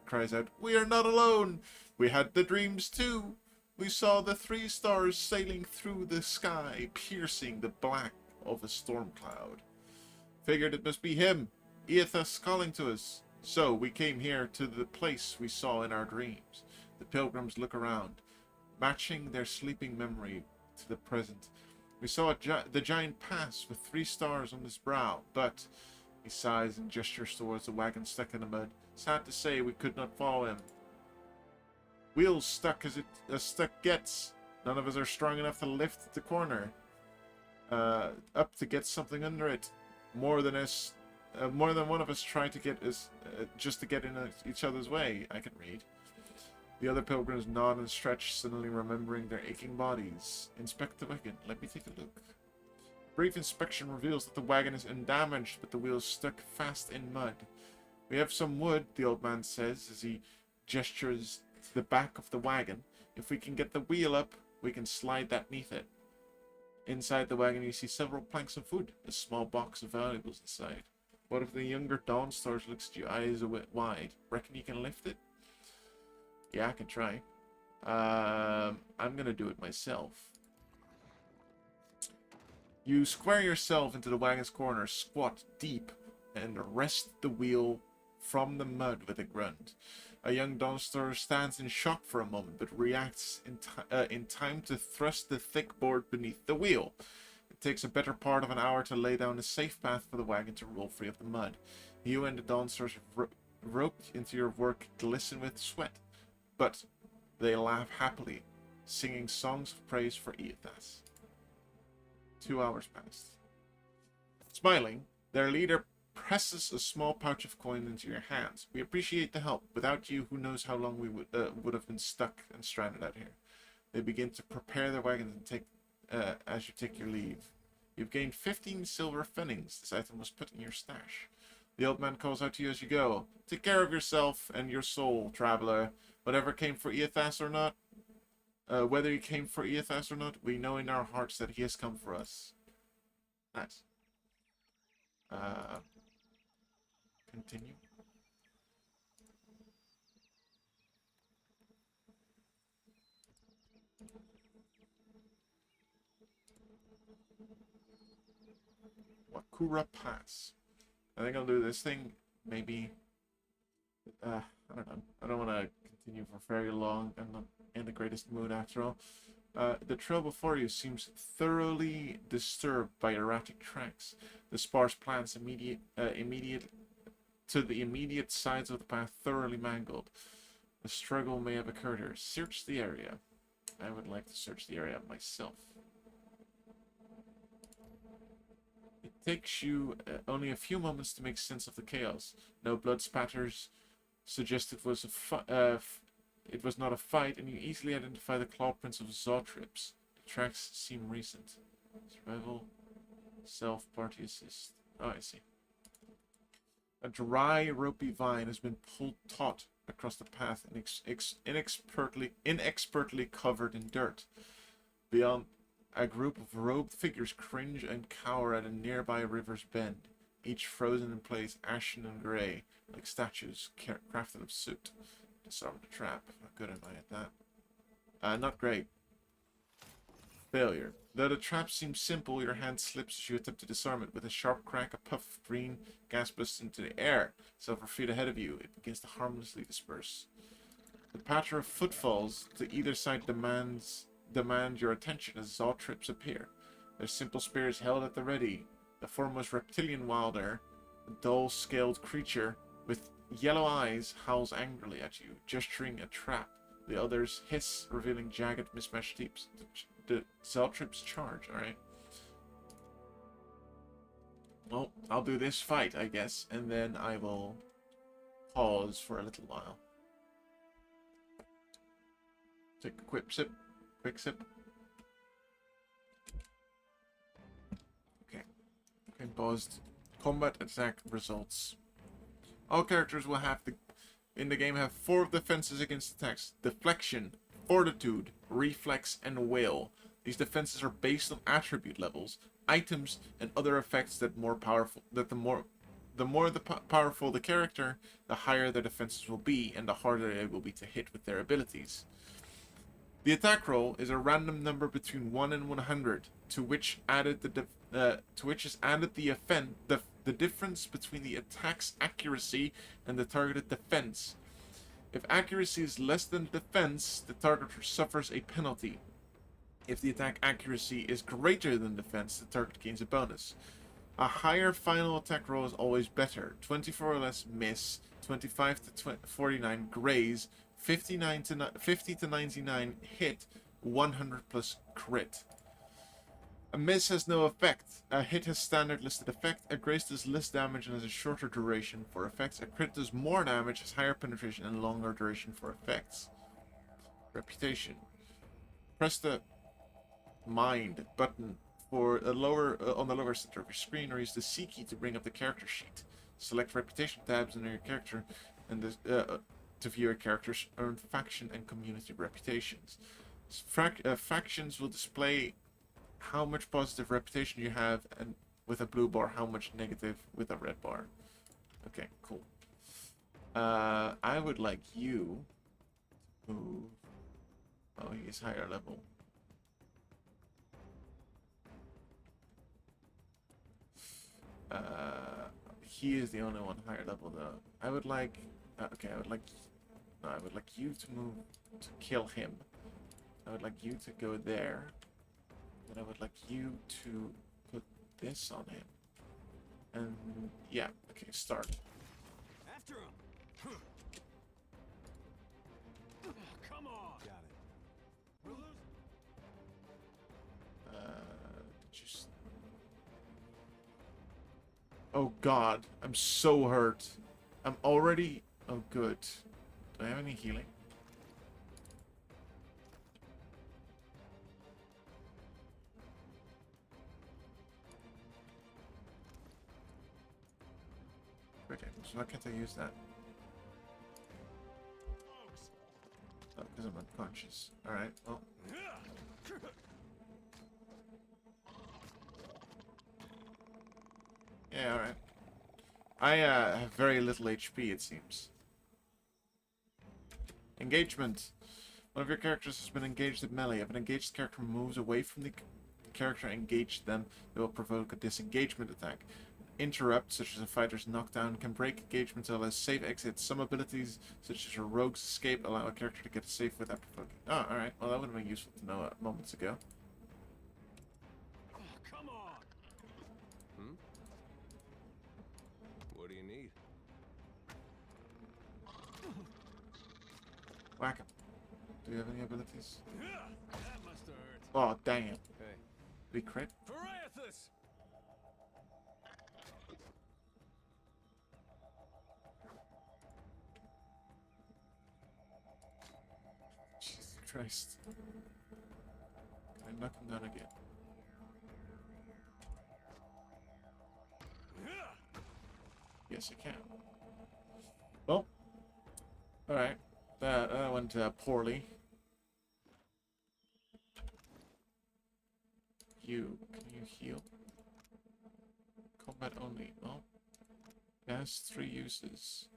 cries out. We are not alone! We had the dreams too! We saw the 3 stars sailing through the sky, piercing the black of a storm cloud. Figured it must be him, Eothas calling to us. So we came here to the place we saw in our dreams. The pilgrims look around. matching their sleeping memory to the present. We saw the giant pass with 3 stars on his brow, but he sighs and gestures towards the wagon stuck in the mud. Sad to say, we could not follow him. Wheels stuck as stuck gets. None of us are strong enough to lift the corner up to get something under it. More than one of us tried to get us just to get in each other's way. I can read. The other pilgrims nod and stretch, suddenly remembering their aching bodies. Inspect the wagon. Let me take a look. Brief inspection reveals that the wagon is undamaged, but the wheels stuck fast in mud. We have some wood, the old man says as he gestures to the back of the wagon. If we can get the wheel up, we can slide that neath it. Inside the wagon, you see several planks of wood, a small box of valuables inside. What if the younger Dawnstar looks at you, eyes a bit wide? Reckon you can lift it? Yeah, I can try. I'm gonna do it myself. You square yourself into the wagon's corner, squat deep, and wrest the wheel from the mud with a grunt. A young Dawnstar stands in shock for a moment, but reacts in time to thrust the thick board beneath the wheel. It takes a better part of an hour to lay down a safe path for the wagon to roll free of the mud. You and the Dawnstar roped into your work glisten with sweat, but they laugh happily, singing songs of praise for Eothas. 2 hours passed. Smiling, their leader presses a small pouch of coin into your hands. We appreciate the help. Without you, who knows how long we would have been stuck and stranded out here. They begin to prepare their wagons and take as you take your leave. You've gained 15 silver pfennigs. This item was put in your stash. The old man calls out to you as you go. Take care of yourself and your soul, traveler. Whatever came for Eothas or not, whether he came for Eothas or not, we know in our hearts that he has come for us. Nice. Continue. Wakura Pass. I think I'll do this thing. Maybe. I don't know. I don't want to continue for very long. I'm not in the greatest mood after all. The trail before you seems thoroughly disturbed by erratic tracks. The sparse plants to the immediate sides of the path thoroughly mangled. A struggle may have occurred here. Search the area. I would like to search the area myself. It takes you only a few moments to make sense of the chaos. No blood spatters suggest it was it was not a fight, and you easily identify the claw prints of Zotrips. The tracks seem recent. Survival, self-party assist. Oh, I see. A dry, ropey vine has been pulled taut across the path and inexpertly covered in dirt. Beyond, a group of robed figures cringe and cower at a nearby river's bend, each frozen in place, ashen and grey, like statues crafted of soot. Disarm the trap. How good am I at that? Not great. Failure. Though the trap seems simple, your hand slips as you attempt to disarm it. With a sharp crack, a puff of green gas bursts into the air. Several feet ahead of you, it begins to harmlessly disperse. The patter of footfalls to either side demand your attention as Zotrips appear. Their simple spears held at the ready. The foremost reptilian wilder, a dull-scaled creature with yellow eyes, howls angrily at you, gesturing a trap. The others hiss, revealing jagged, mismatched tips. The Zotrips charge, alright. Well, I'll do this fight, I guess, and then I will pause for a little while. Take a quick sip. Okay. Okay, paused. Combat attack results. All characters will have in the game have 4 defenses against attacks: deflection, fortitude, reflex, and will. These defenses are based on attribute levels, items, and other effects that the more powerful the character, the higher their defenses will be, and the harder they will be to hit with their abilities. The attack roll is a random number between 1 and 100, to which is added the difference between the attack's accuracy and the targeted defense. If accuracy is less than defense, the target suffers a penalty. If the attack accuracy is greater than defense, the target gains a bonus. A higher final attack roll is always better. 24 or less miss, 25 to 49 graze, 50 to 99 hit, 100 plus crit. A miss has no effect. A hit has standard listed effect. A graze does less damage and has a shorter duration for effects. A crit does more damage, has higher penetration and longer duration for effects. Reputation. Press the Mind button for a lower on the lower center of your screen, or use the C key to bring up the character sheet. Select reputation tabs under your character and to view your character's earned faction and community reputations. Factions will display how much positive reputation you have, and with a blue bar, how much negative with a red bar. Okay, cool. I would like you to move. Oh, he's higher level. He is the only one higher level though. I would like, okay, I would like you to move to kill him. I would like you to go there. And I would like you to put this on him. And yeah, okay, start. After him. Come on. Got it. We're losing. Just. Oh God, I'm so hurt. I'm already. Oh good. Do I have any healing? Okay, so why can't I use that? Oh, because I'm unconscious. Alright, well. Yeah, alright. I have very little HP, it seems. Engagement. One of your characters has been engaged at melee. If an engaged character moves away from the character engaged, then they will provoke a disengagement attack. Interrupt, such as a fighter's knockdown, can break engagement to allow safe exits. Some abilities, such as a rogue's escape, allow a character to get a safe without provoking. Oh, alright. Well, that would have been useful to know moments ago. Oh, come on. Hmm? What do you need? Whack him. Do you have any abilities? That must have hurt. Oh, damn. Hey. We crit? For Aethys! Jesus Christ. Can I knock him down again? Yes, I can. Well, alright. That went poorly. Can you heal? Combat only. Oh. It has 3 uses.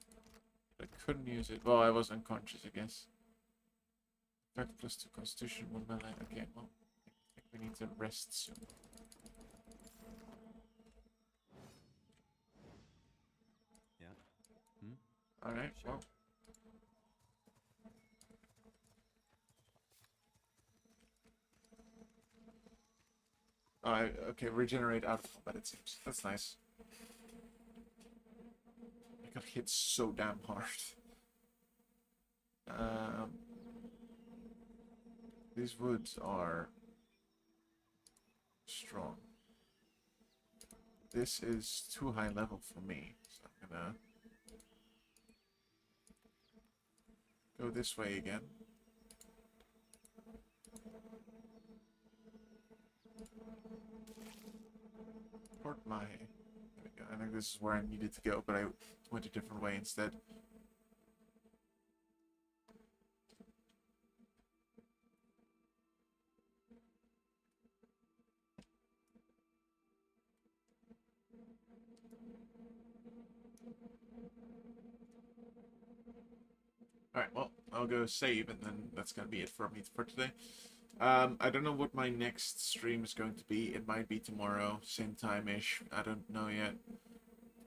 I couldn't use it. Well, I was unconscious, I guess. Effect +2 constitution, 1 melee. Okay, well, I think we need to rest soon. Yeah. Hmm? Alright, Sure. well. Okay, regenerate out of combat, it seems. That's nice. I got hit so damn hard. These woods are strong. This is too high level for me, so I'm gonna go this way again. Port my... There we go. I think this is where I needed to go, but I went a different way instead. Alright, well, I'll go save, and then that's gonna be it for me for today. I don't know what my next stream is going to be. It might be tomorrow, same time-ish. I don't know yet.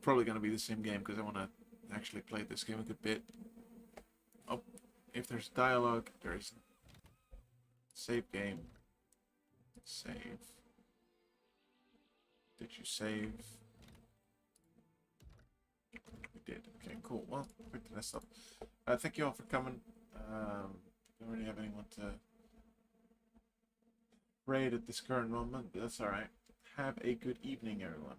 Probably gonna be the same game, because I want to actually play this game a good bit. Oh, if there's dialogue, there isn't. Save game. Save. Did you save? We did. Okay, cool. Well, picked this up. Thank you all for coming. Don't really have anyone to raid at this current moment, but that's alright. Have a good evening, everyone.